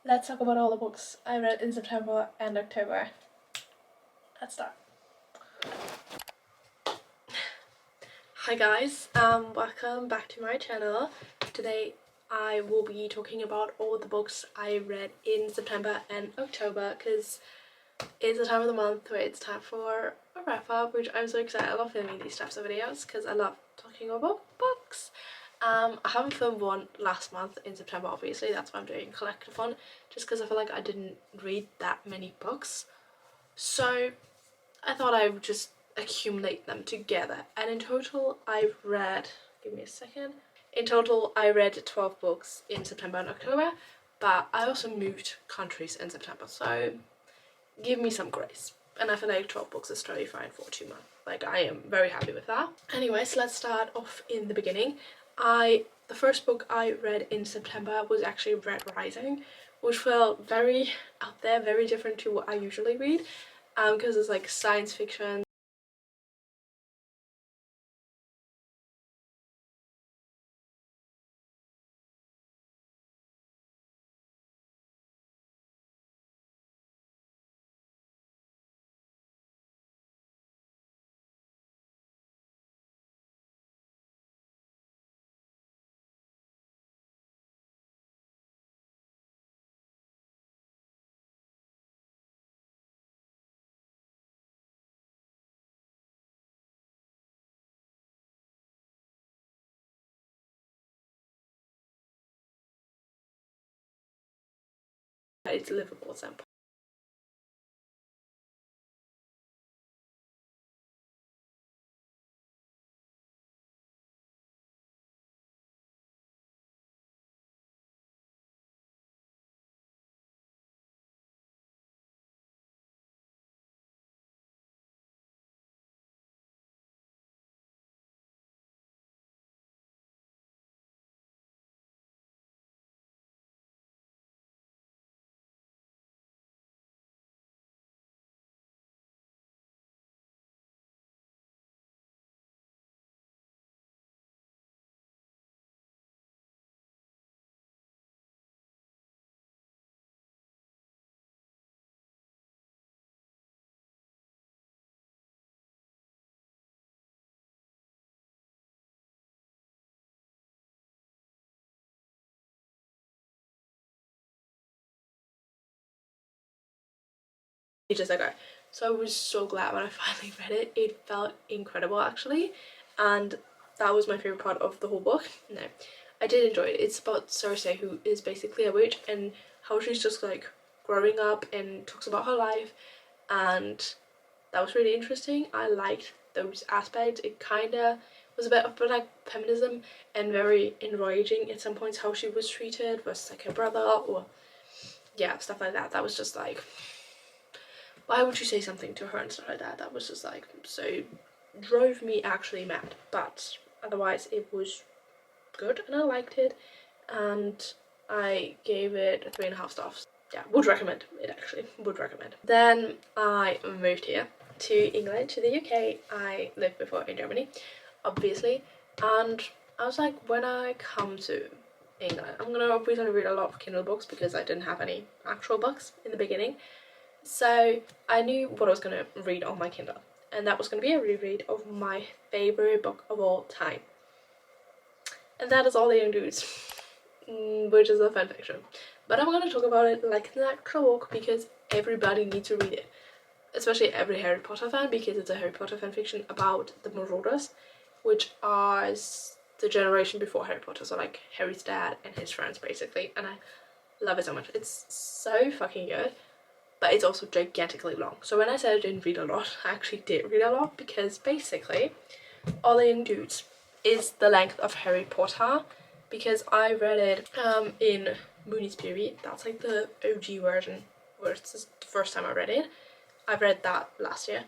let's talk about all the books I read in September and October. Let's start. Hi guys, welcome back to my channel. Today I will be talking about all the books I read in September and October because it's the time of the month where it's time for a wrap up, which I'm so excited. I love filming these types of videos because I love talking about books. I haven't filmed one last month in September, obviously. That's why I'm doing a collective one, just because I feel like I didn't read that many books. So I thought I would just accumulate them together. And in total, I've read, give me a second. In total, I read 12 books in September and October, but I also moved countries in September. So give me some grace. And I feel like 12 books is totally fine for 2 months. Like, I am very happy with that. Anyways, let's start off in the beginning. The first book I read in September was actually Red Rising, which felt very out there, very different to what I usually read, because it's like science fiction. It's livable at some point. Ages ago. So I was so glad when I finally read it. It felt incredible actually, and that was my favorite part of the whole book. No, I did enjoy it. It's about Cersei, who is basically a witch, and how she's just like growing up and talks about her life, and that was really interesting. I liked those aspects. It kind of was a bit of like feminism and very enraging at some points how she was treated versus like her brother, or yeah, stuff like that. That was just like, why would you say something to her and stuff like that? That was just like, so drove me actually mad. But otherwise it was good and I liked it, and I gave it 3.5 stars. Yeah, would recommend it actually, would recommend. Then I moved here to England, to the UK. I lived before in Germany, obviously, and I was like, when I come to England, I'm gonna obviously read a lot of Kindle books because I didn't have any actual books in the beginning. So I knew what I was going to read on my Kindle, and that was going to be a reread of my favorite book of all time. And that is All the Young Dudes, which is a fan fiction. But I'm going to talk about it like an actual book because everybody needs to read it. Especially every Harry Potter fan, because it's a Harry Potter fan fiction about the Marauders, which are the generation before Harry Potter, so like Harry's dad and his friends basically, and I love it so much. It's so fucking good. But it's also gigantically long. So when I said I didn't read a lot, I actually did read a lot, because basically All the Young Dudes is the length of Harry Potter, because I read it in Mooney's Period. That's like the OG version, where it's the first time I read it. I read that last year,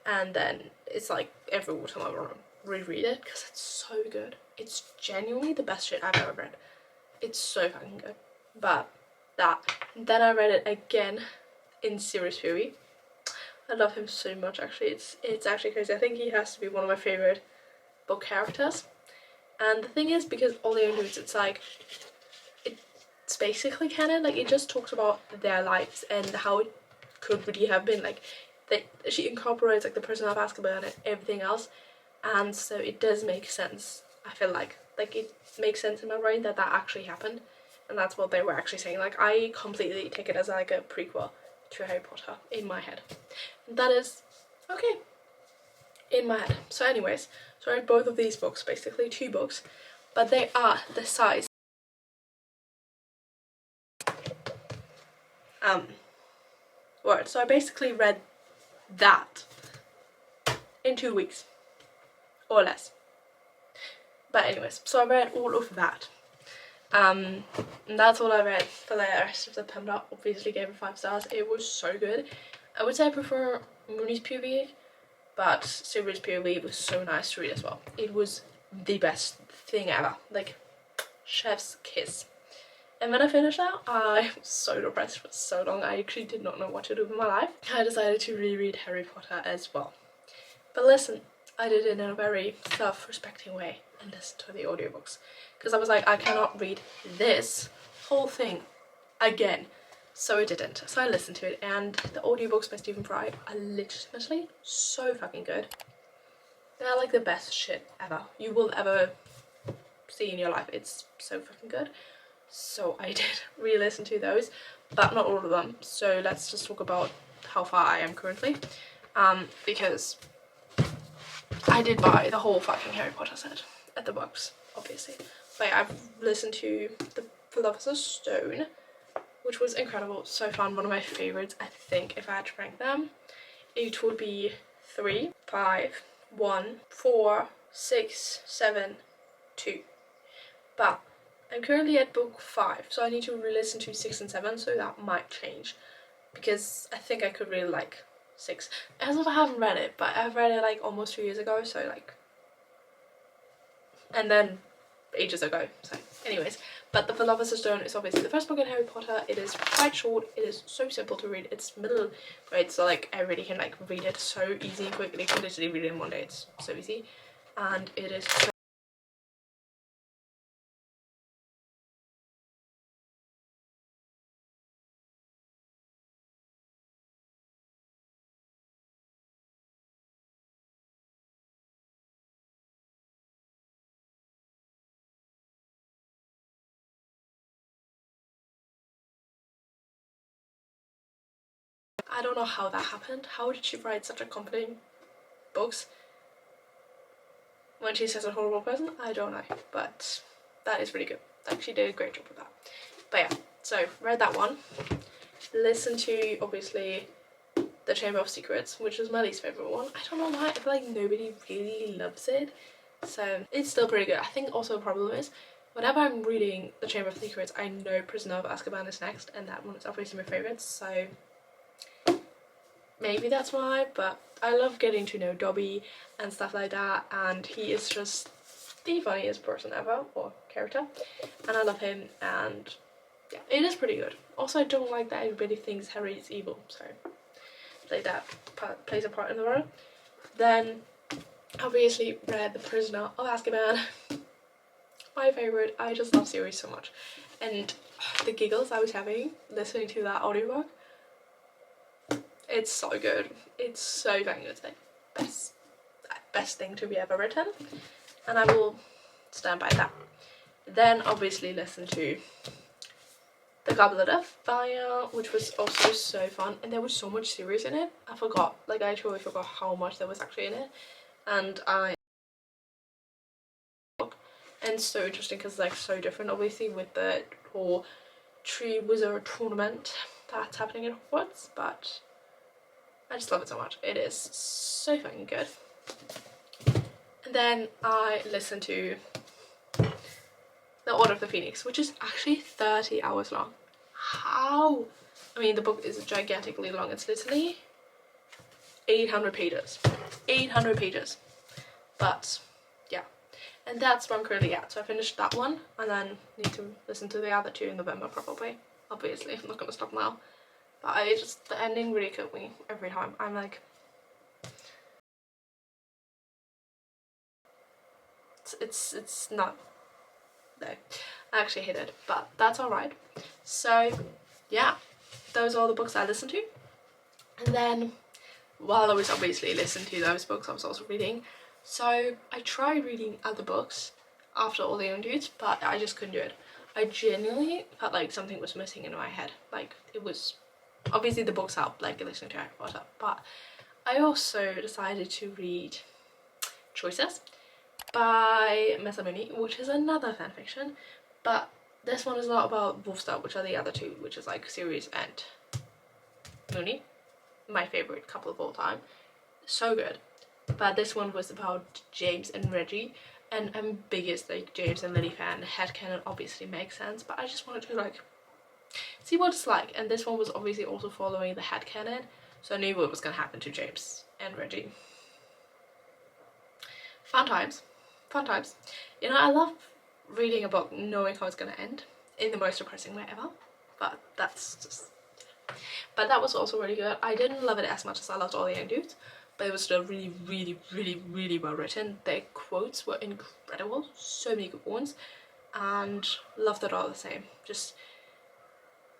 and then it's like every time I want to reread it because it's so good. It's genuinely the best shit I've ever read. It's so fucking good. But that. Then I read it again in Series Fury. I love him so much actually. It's actually crazy. I think he has to be one of my favorite book characters. And the thing is, because All the Young Dudes, it's like, it's it's basically canon. Like, it just talks about their lives and how it could really have been. Like, she incorporates like the prisoner of Azkaban and everything else, and so it does make sense. I feel like it makes sense in my brain that actually happened, and that's what they were actually saying. Like, I completely take it as like a prequel to Harry Potter in my head. That is okay in my head. So anyways, so I read both of these books, basically 2 books, but they are the size word. So I basically read that in 2 weeks or less. But anyways, so I read all of that. And that's all I read for the rest of September. Obviously gave it 5 stars. It was so good. I would say I prefer Mooney's POV, but Subaru's POV was so nice to read as well. It was the best thing ever. Like, chef's kiss. And when I finished that, I was so depressed for so long. I actually did not know what to do with my life. I decided to reread Harry Potter as well. But listen, I did it in a very self-respecting way and listened to the audiobooks. Because I was like, I cannot read this whole thing again. So I didn't. So I listened to it, and the audiobooks by Stephen Fry are legitimately so fucking good. They're like the best shit ever you will ever see in your life. It's so fucking good. So I did re-listen to those, but not all of them. So let's just talk about how far I am currently. Because I did buy the whole fucking Harry Potter set at the box, obviously. But yeah, I've listened to the Philosopher's Stone, which was incredible, so fun, one of my favorites. I think if I had to rank them, it would be 3, 5, 1, 4, 6, 7, 2. But I'm currently at book 5, so I need to re-listen to 6 and 7, so that might change, because I think I could really like 6. As if I haven't read it, but I've read it like almost 2 years ago, so like, and then ages ago. So anyways, but the Philosopher's Stone is obviously the first book in Harry Potter. It is quite short. It is so simple to read. It's middle grade, so like everybody can like read it so easy and quickly. You can literally read it in one day. It's so easy, and it is so I don't know how that happened. How did she write such a comforting books when she's such a horrible person? I don't know, but that is really good. Like, she did a great job with that. But yeah, so read that one. Listen to obviously The Chamber of Secrets, which is my least favourite one. I don't know why, I feel like nobody really loves it. So it's still pretty good. I think also the problem is, whenever I'm reading The Chamber of Secrets, I know Prisoner of Azkaban is next, and that one is obviously my favourite, so maybe that's why. But I love getting to know Dobby and stuff like that, and he is just the funniest person ever, or character, and I love him, and yeah, it is pretty good. Also, I don't like that everybody thinks Harry is evil, so that plays a part in the world. Then obviously read The Prisoner of Azkaban, my favourite. I just love series so much, and the giggles I was having listening to that audiobook, it's so good. It's so dang good. It's like best thing to be ever written, and I will stand by that. Then obviously listen to The Goblet of Fire, which was also so fun, and there was so much series in it. I forgot, like I totally forgot how much there was actually in it, and so interesting because it's like so different, obviously, with the whole Tree Wizard tournament that's happening in Hogwarts, but I just love it so much. It is so fucking good. And then I listened to The Order of the Phoenix, which is actually 30 hours long. How? I mean, the book is gigantically long. It's literally 800 pages. 800 pages. But yeah, and that's where I'm currently at. So I finished that one, and then need to listen to the other 2 in November probably. Obviously, I'm not gonna stop now. But the ending really killed me every time. I'm like, it's not No, I actually hate it, but that's alright. So yeah, those are all the books I listened to. And then while I was obviously listening to those books, I was also reading. So I tried reading other books after All the Young Dudes, but I just couldn't do it. I genuinely felt like something was missing in my head. Like, it was obviously the books helped, like listening to Harry Potter, but I also decided to read Choices by Mesa Mooney, which is another fanfiction, but this one is not about Wolfstar, which are the other two, which is like Sirius and Mooney, my favorite couple of all time. So good. But this one was about James and Reggie, and I'm biggest like James and Lily fan. Headcanon obviously makes sense, but I just wanted to like see what it's like. And this one was obviously also following the headcanon, so I knew what was gonna happen to James and Reggie. Fun times. Fun times. You know, I love reading a book knowing how it's gonna end in the most depressing way ever. But that's just... But that was also really good. I didn't love it as much as I loved All the Young Dudes, but it was still really, really, really, really well written. Their quotes were incredible. So many good ones. And loved it all the same. Just...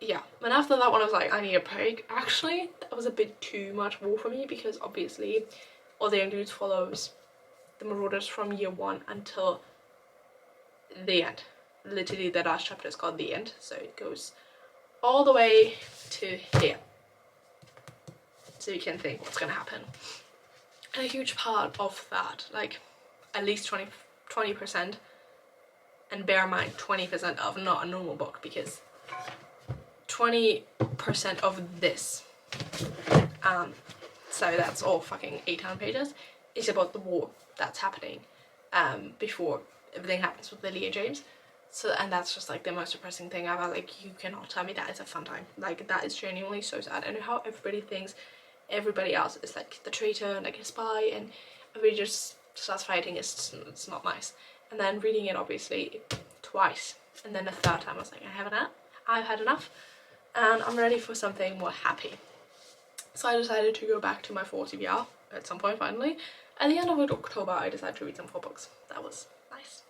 yeah. And after that one I was like, I need a break. Actually, that was a bit too much war for me, because obviously All the Young Dudes follows the Marauders from year 1 until the end. Literally the last chapter is called The End, so it goes all the way to here, so you can think what's gonna happen. And a huge part of that, like at least 20%, and bear in mind 20% of not a normal book, because 20% of this, so that's all fucking 800 pages, is about the war that's happening before everything happens with Lily and James. So, and that's just like the most depressing thing ever. Like, you cannot tell me that is a fun time. Like, that is genuinely so sad. And how everybody thinks everybody else is like the traitor and like a spy, and everybody just starts fighting. It's not nice. And then reading it obviously twice, and then the third time I was like, I've had enough, and I'm ready for something more happy. So I decided to go back to my 4 TBR at some point finally. At the end of October I decided to read some 4 books. That was nice.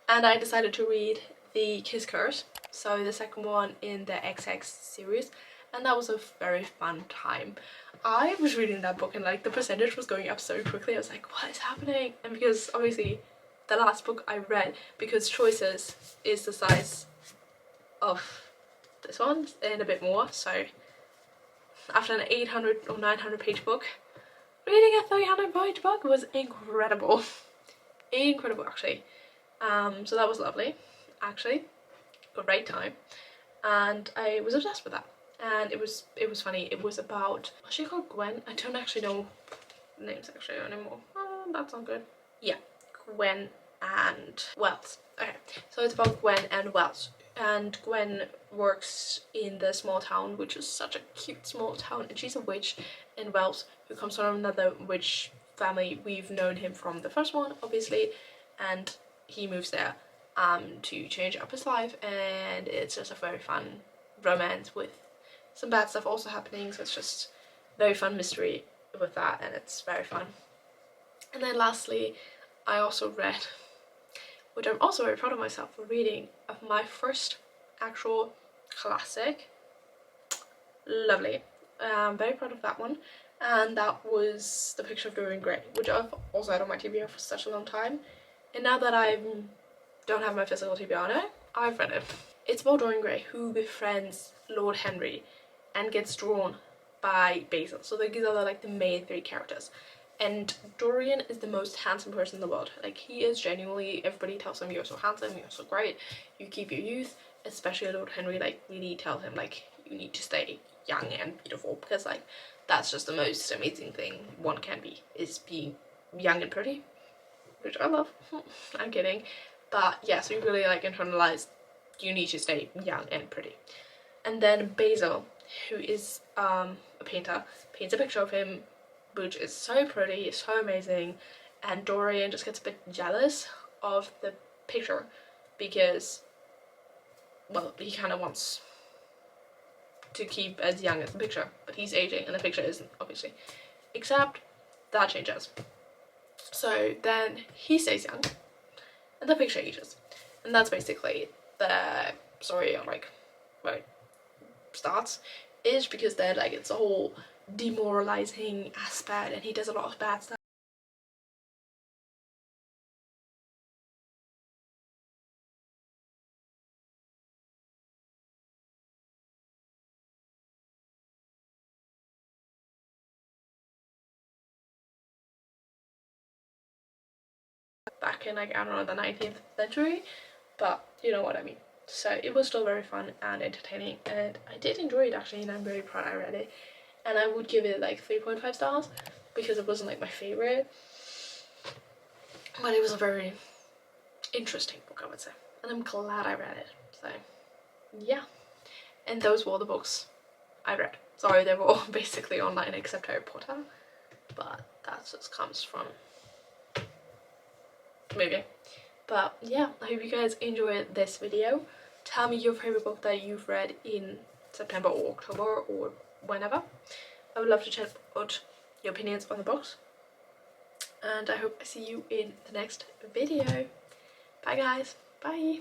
And I decided to read The Kiss Curse, so the second one in the XX series, and that was a very fun time. I was reading that book and like the percentage was going up so quickly. I was like, what is happening? And because obviously the last book I read, because Choices is the size of this one and a bit more, so after an 800 or 900 page book, reading a 300 page book was incredible. Incredible, actually. So that was lovely, actually. Great time. And I was obsessed with that. And it was funny. It was about, what's she called? Gwen? I don't actually know names actually anymore. Oh, that's not good. Yeah, Gwen and Wells. Okay, so it's about Gwen and Wells. And Gwen works in the small town, which is such a cute small town, and she's a witch. And Wells, who comes from another witch family, we've known him from the first one, obviously, and he moves there to change up his life, and it's just a very fun romance with some bad stuff also happening, so it's just very fun mystery with that, and it's very fun. And then lastly, I also read, which I'm also very proud of myself for reading, of my first actual classic. Lovely. I'm very proud of that one. And that was The Picture of Dorian Gray, which I've also had on my TBR for such a long time. And now that I don't have my physical TBR on it, I've read it. It's about Dorian Gray, who befriends Lord Henry and gets drawn by Basil. So these are like the main 3 characters. And Dorian is the most handsome person in the world. Like, he is genuinely, everybody tells him, you're so handsome, you're so great, you keep your youth. Especially Lord Henry, like, really tells him, like, you need to stay young and beautiful, because like that's just the most amazing thing one can be, is being young and pretty, which I love. I'm kidding, but yeah, so you really like internalize you need to stay young and pretty. And then Basil, who is a painter, paints a picture of him which is so pretty, so amazing, and Dorian just gets a bit jealous of the picture because, well, he kind of wants to keep as young as the picture, but he's aging and the picture isn't, obviously. Except that changes. So then he stays young and the picture ages. And that's basically the story on like where it starts, is because they're like, it's a whole demoralizing aspect and he does a lot of bad stuff. Back in like, I don't know, the 19th century, but you know what I mean. So it was still very fun and entertaining, and I did enjoy it actually, and I'm very proud I read it. And I would give it like 3.5 stars because it wasn't like my favorite, but it was a very interesting book, I would say, and I'm glad I read it. So yeah, and those were the books I read. Sorry, they were all basically online except Harry Potter, but that just comes from movie. But yeah, I hope you guys enjoyed this video. Tell me your favorite book that you've read in September or October or whenever. I would love to chat about your opinions on the books. And I hope I see you in the next video. Bye guys. Bye.